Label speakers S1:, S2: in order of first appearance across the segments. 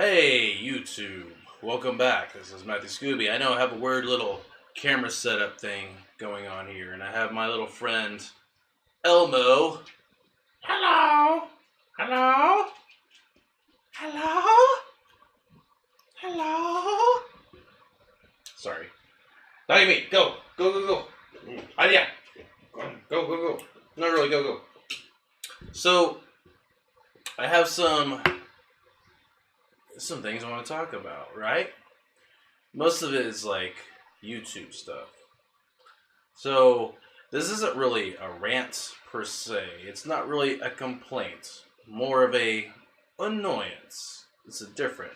S1: Hey, YouTube. Welcome back. This is Matthew Scooby. I know I have a weird little camera setup thing going on here, and I have my little friend, Elmo. Hello? Hello? Hello? Hello? Sorry. Not me. Go. Go, go, go. Yeah. Go, go, go. Not really. Go, go. So, I have some things I want to talk about, right? Most of it is like YouTube stuff. So this isn't really a rant per se. It's not really a complaint. More of a annoyance. It's a different.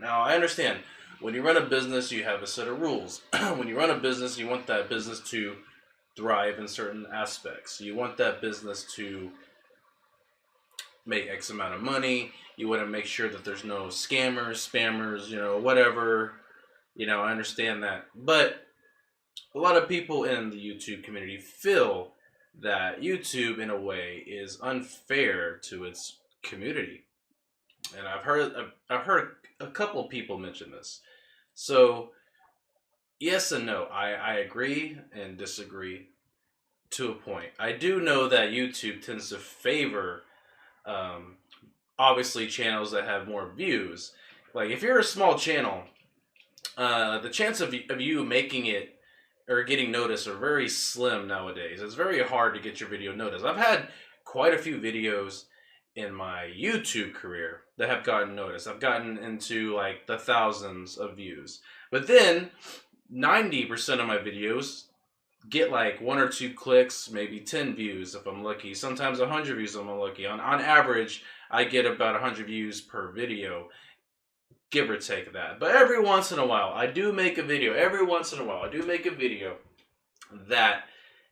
S1: Now I understand when you run a business, you have a set of rules. When you run a business, you want that business to thrive in certain aspects. You want that business to make X amount of money. You want to make sure that there's no scammers, spammers, whatever. I understand that. But a lot of people in the YouTube community feel that YouTube, in a way, is unfair to its community. And I've heard a couple of people mention this. So, yes and no. I agree and disagree to a point. I do know that YouTube tends to favor obviously channels that have more views. Like if you're a small channel, the chance of you making it or getting noticed are very slim nowadays. It's very hard to get your video noticed. I've had quite a few videos in my YouTube career that have gotten noticed. I've gotten into like the thousands of views. But then 90% of my videos get like 1 or 2 clicks, maybe 10 views if I'm lucky. Sometimes 100 views if I'm lucky. On average, I get about 100 views per video, give or take that. But every once in a while, I do make a video. That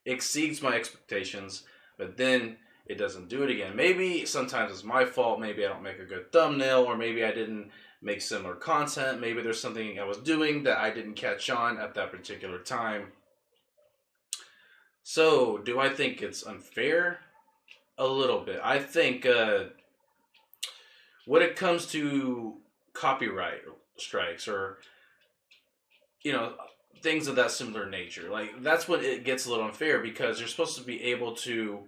S1: exceeds my expectations, but then it doesn't do it again. Maybe sometimes it's my fault. Maybe I don't make a good thumbnail, or maybe I didn't make similar content. Maybe there's something I was doing that I didn't catch on at that particular time. So, do I think it's unfair? A little bit. I think when it comes to copyright strikes or, things of that similar nature, like that's when it gets a little unfair, because you're supposed to be able to,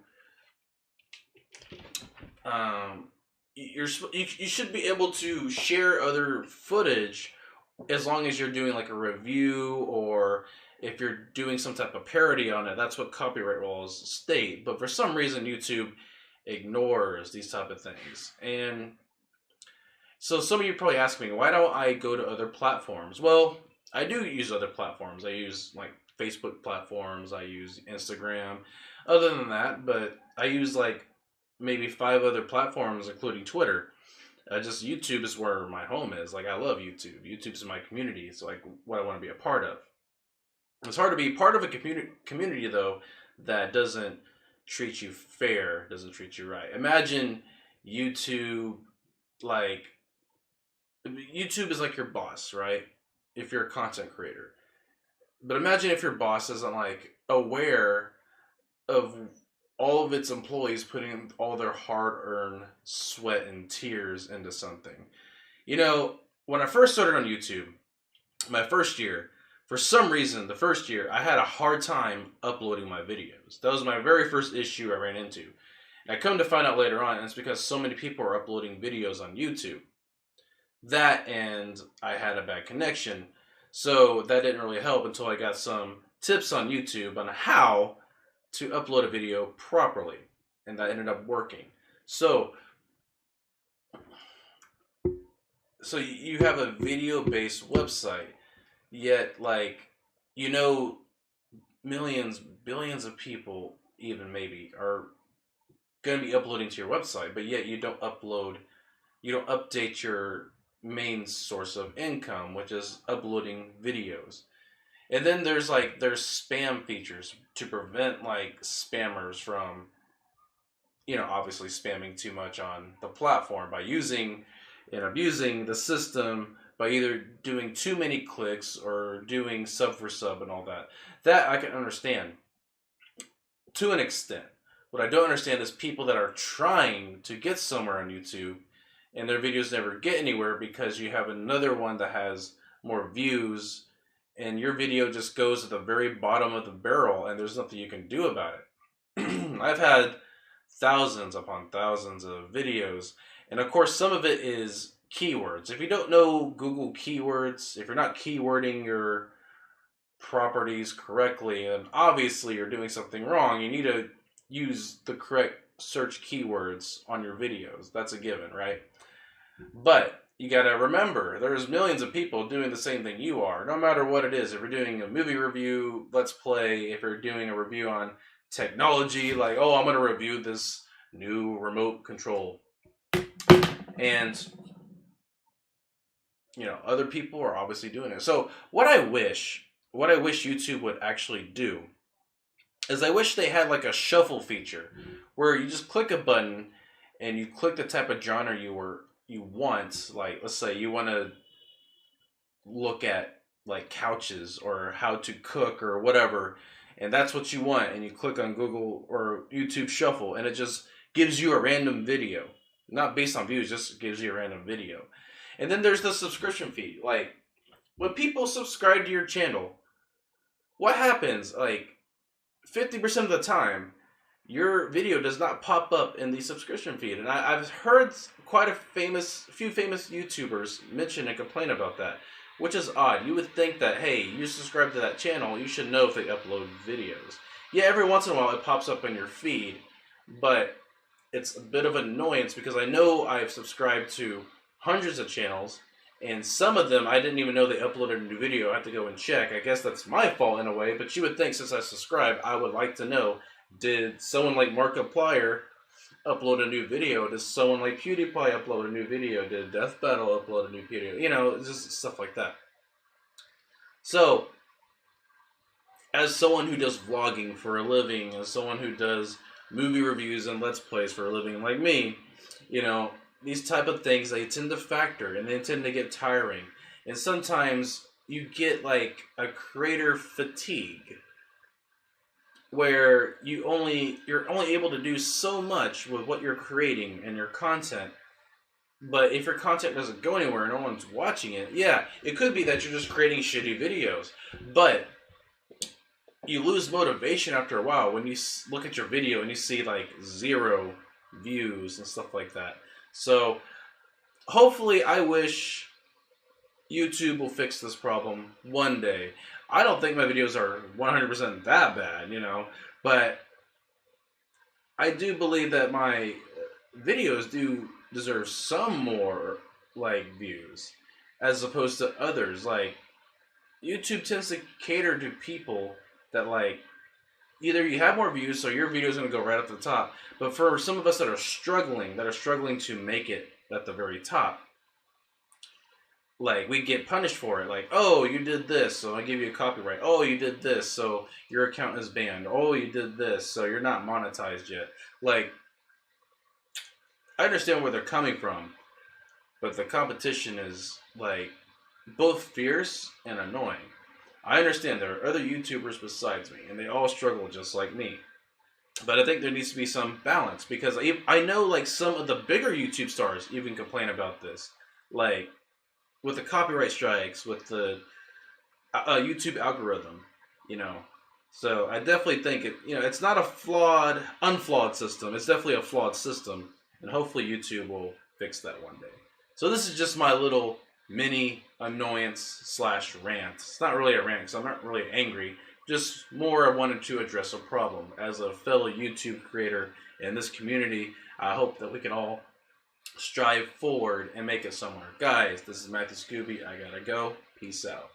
S1: you should be able to share other footage as long as you're doing like a review, or if you're doing some type of parody on it. That's what copyright laws state. But for some reason, YouTube ignores these type of things. And so some of you probably ask me, why don't I go to other platforms? Well, I do use other platforms. I use like Facebook platforms. I use Instagram. Other than that, but I use like maybe 5 other platforms, including Twitter. Just YouTube is where my home is. Like, I love YouTube. YouTube's my community. It's like what I want to be a part of. It's hard to be part of a community, though, that doesn't treat you fair, doesn't treat you right. Imagine YouTube, like, YouTube is like your boss, right? If you're a content creator. But imagine if your boss isn't, like, aware of all of its employees putting all their hard-earned sweat and tears into something. When I first started on YouTube, my first year, for some reason, the first year, I had a hard time uploading my videos. That was my very first issue I ran into. And I come to find out later on, and it's because so many people are uploading videos on YouTube. That, and I had a bad connection, so that didn't really help until I got some tips on YouTube on how to upload a video properly, and that ended up working. So you have a video-based website, yet millions, billions of people even maybe are going to be uploading to your website, but yet you don't update your main source of income, which is uploading videos. And then there's spam features to prevent like spammers from, obviously spamming too much on the platform by using and abusing the system by either doing too many clicks or doing sub for sub and all that. That I can understand to an extent. What I don't understand is people that are trying to get somewhere on YouTube and their videos never get anywhere because you have another one that has more views, and your video just goes at the very bottom of the barrel, and there's nothing you can do about it. I've had thousands upon thousands of videos, and of course some of it is keywords. If you don't know Google keywords, if you're not keywording your properties correctly, and obviously you're doing something wrong, you need to use the correct search keywords on your videos. That's a given, right? But you gotta remember, there's millions of people doing the same thing you are, no matter what it is. If you're doing a movie review, let's play, if you're doing a review on technology, like, oh, I'm gonna review this new remote control. And, you know, other people are obviously doing it. So what I wish YouTube would actually do is I wish they had like a shuffle feature where you just click a button and you click the type of genre you want. Like, let's say you want to look at like couches or how to cook or whatever, and that's what you want, and you click on Google or YouTube Shuffle, and it just gives you a random video, not based on views, just gives you a random video. And then there's the subscription fee. Like, when people subscribe to your channel, what happens? Like, 50% of the time, your video does not pop up in the subscription feed. And I've heard quite a few famous YouTubers mention and complain about that, which is odd. You would think that, hey, you subscribe to that channel, you should know if they upload videos. Yeah, every once in a while it pops up in your feed, but it's a bit of an annoyance because I know I've subscribed to hundreds of channels, and some of them I didn't even know they uploaded a new video. I have to go and check. I guess that's my fault in a way, but you would think since I subscribe, I would like to know, did someone like Markiplier upload a new video? Does someone like PewDiePie upload a new video? Did Death Battle upload a new video? You know, just stuff like that. So, as someone who does vlogging for a living, as someone who does movie reviews and Let's Plays for a living like me, you know, these type of things, they tend to factor and they tend to get tiring. And sometimes you get like a creator fatigue where you're only able to do so much with what you're creating and your content. But if your content doesn't go anywhere and no one's watching it, yeah, it could be that you're just creating shitty videos. But you lose motivation after a while when you look at your video and you see like 0 views and stuff like that. So hopefully, I wish YouTube will fix this problem one day. I don't think my videos are 100% that bad, you know, but I do believe that my videos do deserve some more, like, views, as opposed to others. Like, YouTube tends to cater to people that, like, either you have more views, so your video is going to go right up the top, but for some of us that are struggling to make it at the very top, like, we get punished for it. Like, oh, you did this, so I give you a copyright. Oh, you did this, so your account is banned. Oh, you did this, so you're not monetized yet. Like, I understand where they're coming from, but the competition is, like, both fierce and annoying. I understand there are other YouTubers besides me, and they all struggle just like me. But I think there needs to be some balance, because I know, like, some of the bigger YouTube stars even complain about this. Like, with the copyright strikes, with the YouTube algorithm, you know. So I definitely think it's not a unflawed system. It's definitely a flawed system, and hopefully YouTube will fix that one day. So this is just my little mini annoyance / rant. It's not really a rant because I'm not really angry. Just more I wanted to address a problem. As a fellow YouTube creator in this community, I hope that we can all strive forward and make it somewhere. Guys, this is Matthew Scooby. I gotta go. Peace out.